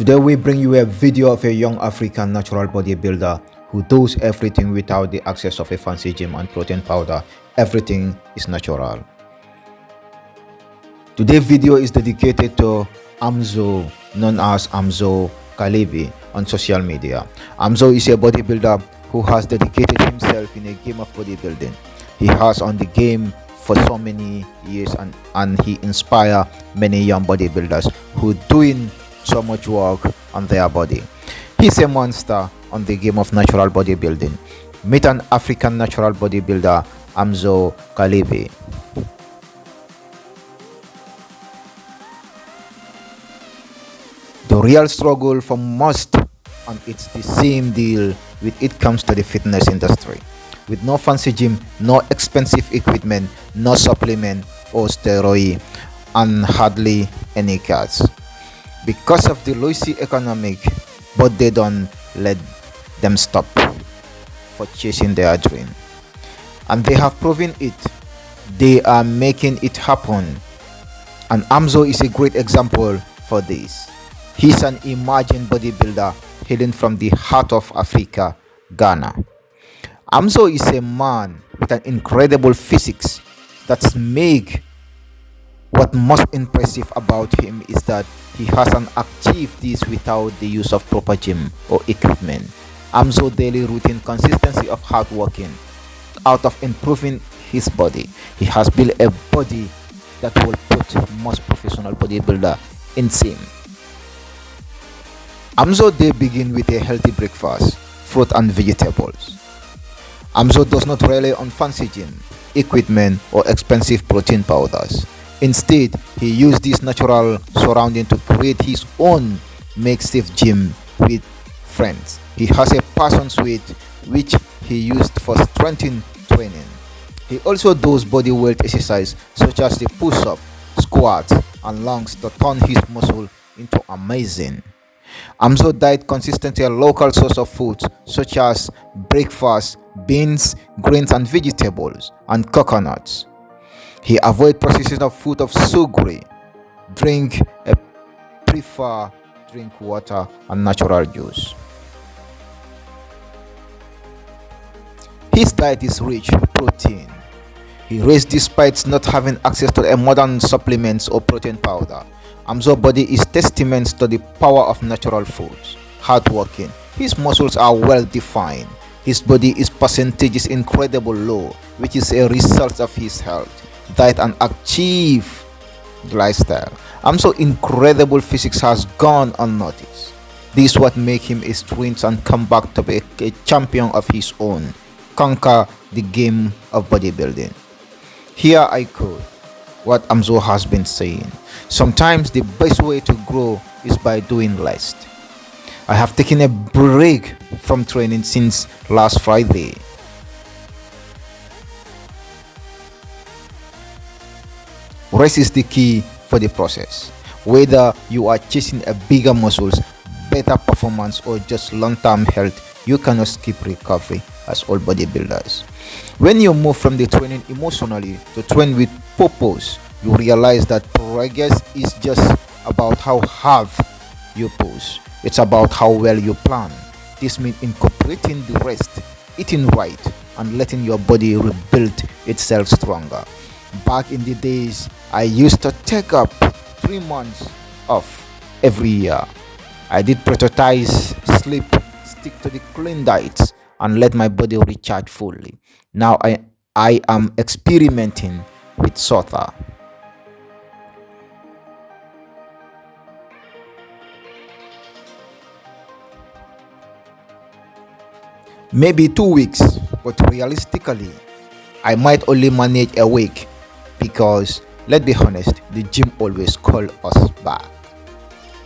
Today we bring you a video of a young African natural bodybuilder who does everything without the access of a fancy gym and protein powder. Everything is natural. Today's video is dedicated to Amzo, known as Amzo Kalibi on social media. Amzo is a bodybuilder who has dedicated himself in a game of bodybuilding. He has on the game for so many years and he inspires many young bodybuilders who doing so much work on their body. He's a monster on the game of natural bodybuilding. Meet an African natural bodybuilder, Amzo Kalibi. The real struggle for most, and it's the same deal with it comes to the fitness industry. With no fancy gym, no expensive equipment, no supplement or steroid, and hardly any cars. Because of the lousy economic, but they don't let them stop for chasing their dream. And they have proven it. They are making it happen. And Amzo is a great example for this. He's an emerging bodybuilder hailing from the heart of Africa, Ghana. Amzo is a man with an incredible physics that's make what most impressive about him is that he hasn't achieved this without the use of proper gym or equipment. Amzo's daily routine consistency of hard working out of improving his body. He has built a body that will put most professional bodybuilder in shame. Amzo day begin with a healthy breakfast, fruit and vegetables. Amzo does not rely on fancy gym, equipment or expensive protein powders. Instead, he used this natural surrounding to create his own makeshift gym with friends. He has a passion suite which he used for strength training. He also does body weight exercise such as the push-up, squats and lunges to turn his muscle into amazing. Amzo diet consistently a local source of foods such as breakfast, beans, grains and vegetables, and coconuts. He avoid processing of food of sugary. Prefer drink water and natural juice. His diet is rich in protein. He raised despite not having access to a modern supplements or protein powder. Amzo's body is testament to the power of natural foods. Hardworking. His muscles are well defined. His body is percentage is incredible low, which is a result of his health, diet and achieve lifestyle. Amzo's incredible physics has gone unnoticed. This is what make him a strength and come back to be a champion of his own, conquer the game of bodybuilding. Here I quote what Amzo has been saying. Sometimes the best way to grow is by doing less. I have taken a break from training since last Friday. Rest is the key for the process. Whether you are chasing a bigger muscles, better performance or just long-term health, you cannot skip recovery as all bodybuilders. When you move from the training emotionally to train with purpose, you realize that progress is just about how hard you push. It's about how well you plan. This means incorporating the rest, eating right, and letting your body rebuild itself stronger. Back in the days, I used to take up 3 months off every year. I did prioritize sleep, stick to the clean diets, and let my body recharge fully. Now I am experimenting with SOTA. Maybe 2 weeks, but realistically, I might only manage a week because, let's be honest, the gym always call us back.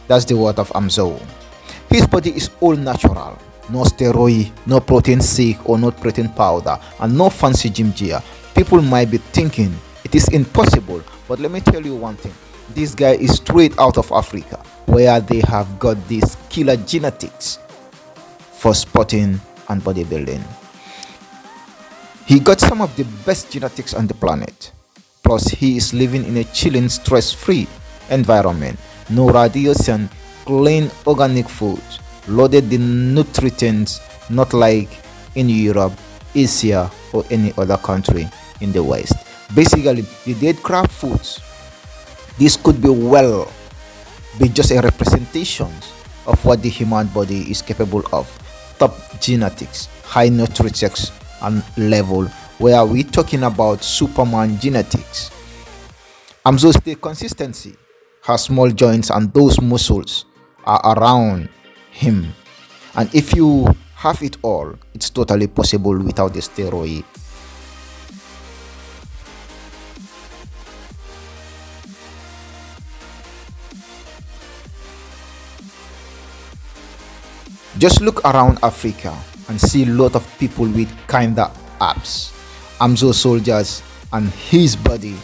That's the word of Amzo. His body is all natural. No steroid, no protein shake or no protein powder, and no fancy gym gear. People might be thinking it is impossible, but let me tell you one thing. This guy is straight out of Africa, where they have got these killer genetics for sporting and bodybuilding. He got some of the best genetics on the planet. Plus, he is living in a chilling, stress-free environment. No radiation clean organic food, loaded with nutrients, not like in Europe, Asia, or any other country in the West. Basically, the dead crab foods. This could be just a representation of what the human body is capable of. Top genetics, high nutritics and level, where we're talking about Superman genetics. Amzo's the consistency, her small joints and those muscles are around him. And if you have it all, it's totally possible without the steroid. Just look around Africa and see a lot of people with kinda abs. Amzo soldiers and his body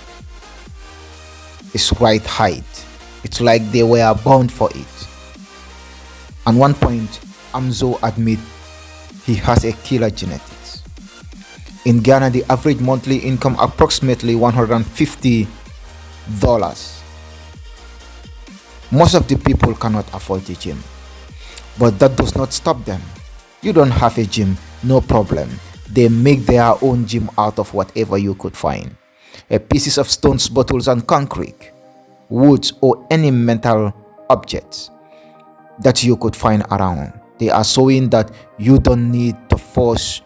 is right height. It's like they were born for it. At one point, Amzo admit he has a killer genetics. In Ghana, the average monthly income approximately $150. Most of the people cannot afford the gym, but that does not stop them. You don't have a gym, no problem. They make their own gym out of whatever you could find. Pieces of stones, bottles and concrete, woods or any metal objects that you could find around. They are showing that you don't need to force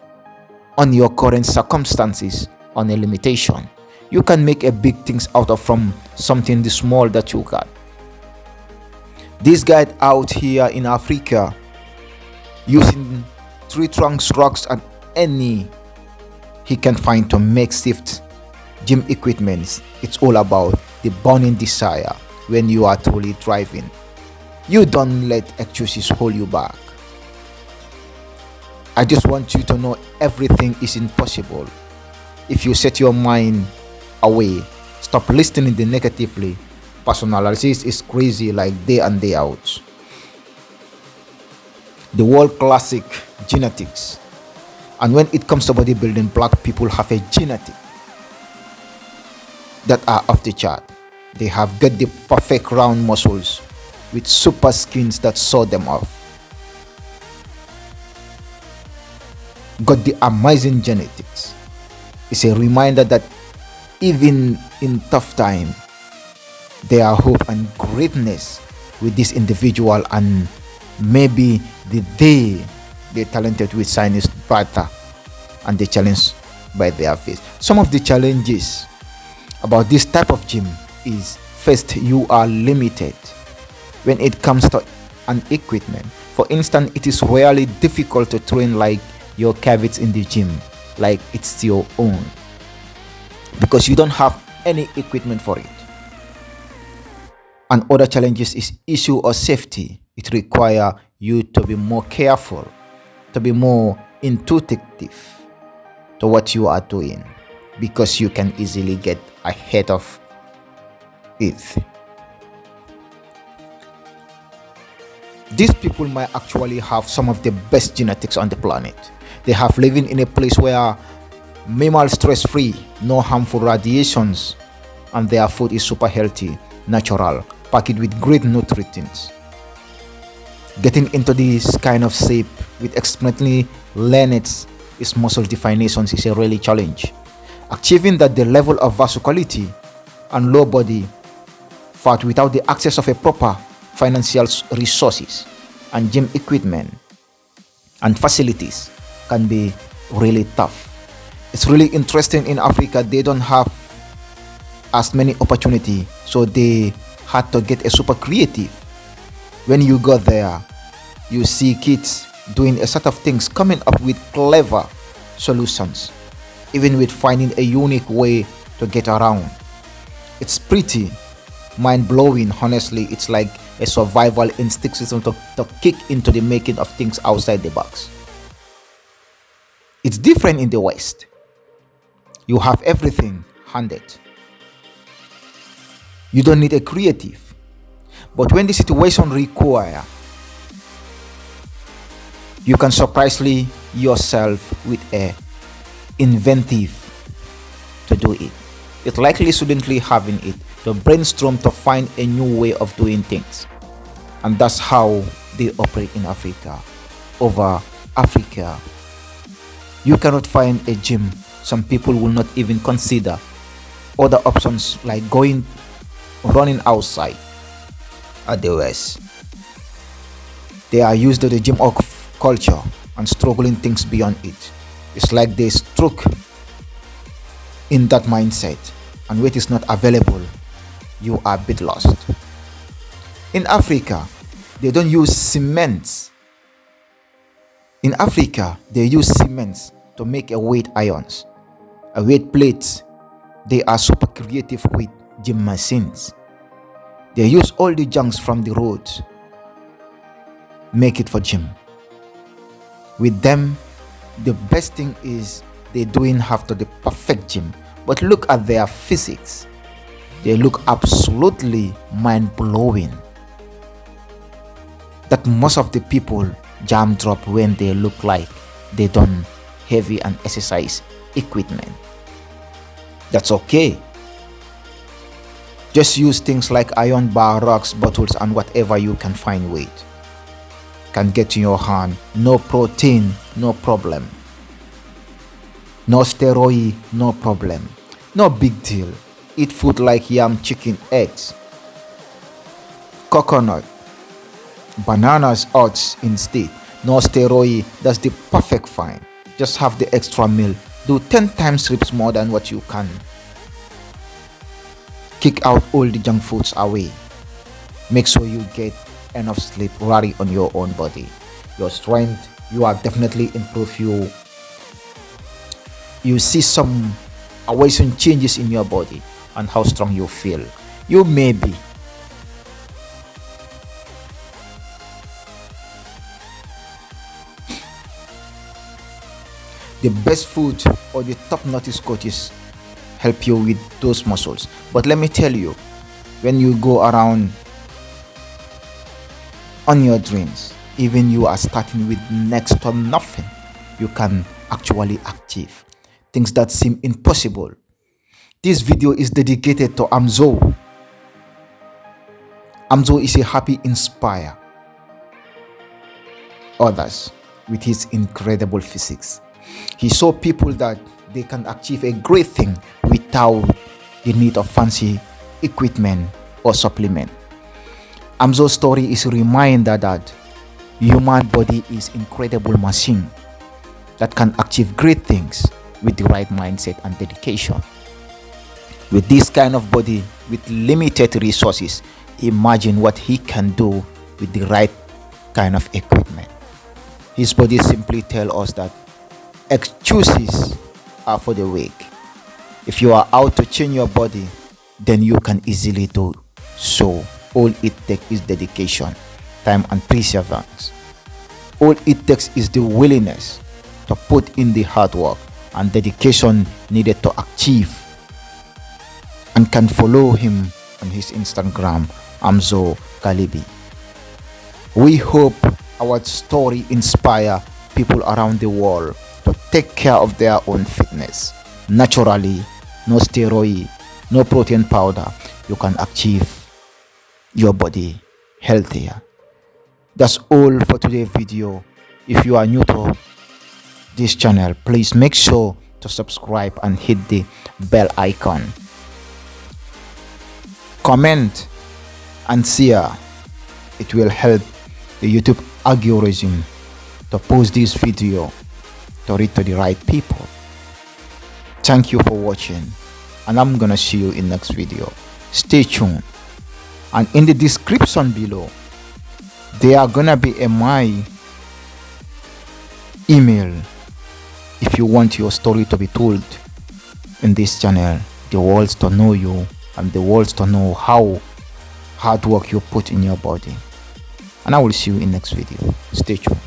on your current circumstances on a limitation. You can make a big things out of from something the small that you got. This guy out here in Africa using tree trunks, rocks and any he can find to make shift gym equipments. It's all about the burning desire when you are truly driving. You don't let excuses hold you back. I just want you to know everything is impossible. If you set your mind away, stop listening the negatively. Personalization is crazy like day in day out. The world classic genetics. And when it comes to bodybuilding, black people have a genetic that are off the chart. They have got the perfect round muscles with super skins that saw them off. Got the amazing genetics. It's a reminder that even in tough time, there are hope and greatness with this individual, and maybe the day they're talented with sinus brighter and they challenge by their face. Some of the challenges about this type of gym is, first, you are limited when it comes to an equipment. For instance, it is really difficult to train like your cavities in the gym like it's your own, because you don't have any equipment for it. And other challenges is issue of safety. It requires you to be more careful, to be more intuitive to what you are doing, because you can easily get ahead of it. These people might actually have some of the best genetics on the planet. They have living in a place where minimal stress-free, no harmful radiations, and their food is super healthy, natural, packed with great nutrients. Getting into this kind of shape with extremely learned is muscle definitions is a really challenge. Achieving that the level of vascularity and low body fat without the access of a proper financial resources and gym equipment and facilities can be really tough. It's really interesting in Africa, they don't have as many opportunity, so they had to get a super creative. When you go there, you see kids doing a set of things, coming up with clever solutions, even with finding a unique way to get around. It's pretty mind-blowing, honestly. It's like a survival instinct system to kick into the making of things outside the box. It's different in the West. You have everything handed. You don't need a creative. But when the situation requires, you can surprisingly yourself with a inventive to do it. It likely shouldn't having it to brainstorm to find a new way of doing things. And that's how they operate in Africa. Over Africa, you cannot find a gym. Some people will not even consider other options like running outside at the West. They are used to the gym of culture and struggling things beyond it. It's like they struck in that mindset, and when it is not available, you are a bit lost. In Africa, they don't use cement. In Africa, they use cement to make a weight irons, a weight plates. They are super creative with gym machines. They use all the junks from the roads, make it for gym. With them, the best thing is they don't have to the perfect gym, but look at their physics. They look absolutely mind-blowing. That most of the people jam drop when they look like they done heavy and exercise equipment. That's okay. Just use things like iron bar, rocks, bottles, and whatever you can find weight can get in your hand. No protein, no problem. No steroid, no problem. No big deal. Eat food like yam, chicken, eggs, coconut, bananas, oats instead. No steroid, that's the perfect fine. Just have the extra meal. Do 10 times reps more than what you can. Kick out all the junk foods away. Make sure you get enough sleep, rally on your own body. Your strength, you are definitely improve. You see some amazing changes in your body and how strong you feel. You may be the best food or the top notch coaches help you with those muscles. But let me tell you, when you go around on your dreams, even you are starting with next to nothing, you can actually achieve things that seem impossible. This video is dedicated to Amzo. Amzo is a happy inspire others with his incredible physics. He saw people that they can achieve a great thing without the need of fancy equipment or supplement. Amzo's story is a reminder that human body is incredible machine that can achieve great things with the right mindset and dedication. With this kind of body with limited resources, imagine what he can do with the right kind of equipment. His body simply tells us that excuses are for the weak. If you are out to change your body, then you can easily do so. All it takes is dedication, time, and perseverance. All it takes is the willingness to put in the hard work and dedication needed to achieve. And can follow him on his Instagram, Amzo Kalibi. We hope our story inspire people around the world to take care of their own fitness naturally. No steroid, no protein powder. You can achieve your body healthier. That's all for today's video. If you are new to this channel, please make sure to subscribe and hit the bell icon. Comment and share. It will help the YouTube algorithm to post this video to reach to the right people. Thank you for watching, and I'm gonna see you in next video. Stay tuned, and in the description below there are gonna be my email if you want your story to be told in this channel, the world to know you and the world to know how hard work you put in your body. And I will see you in next video. Stay tuned.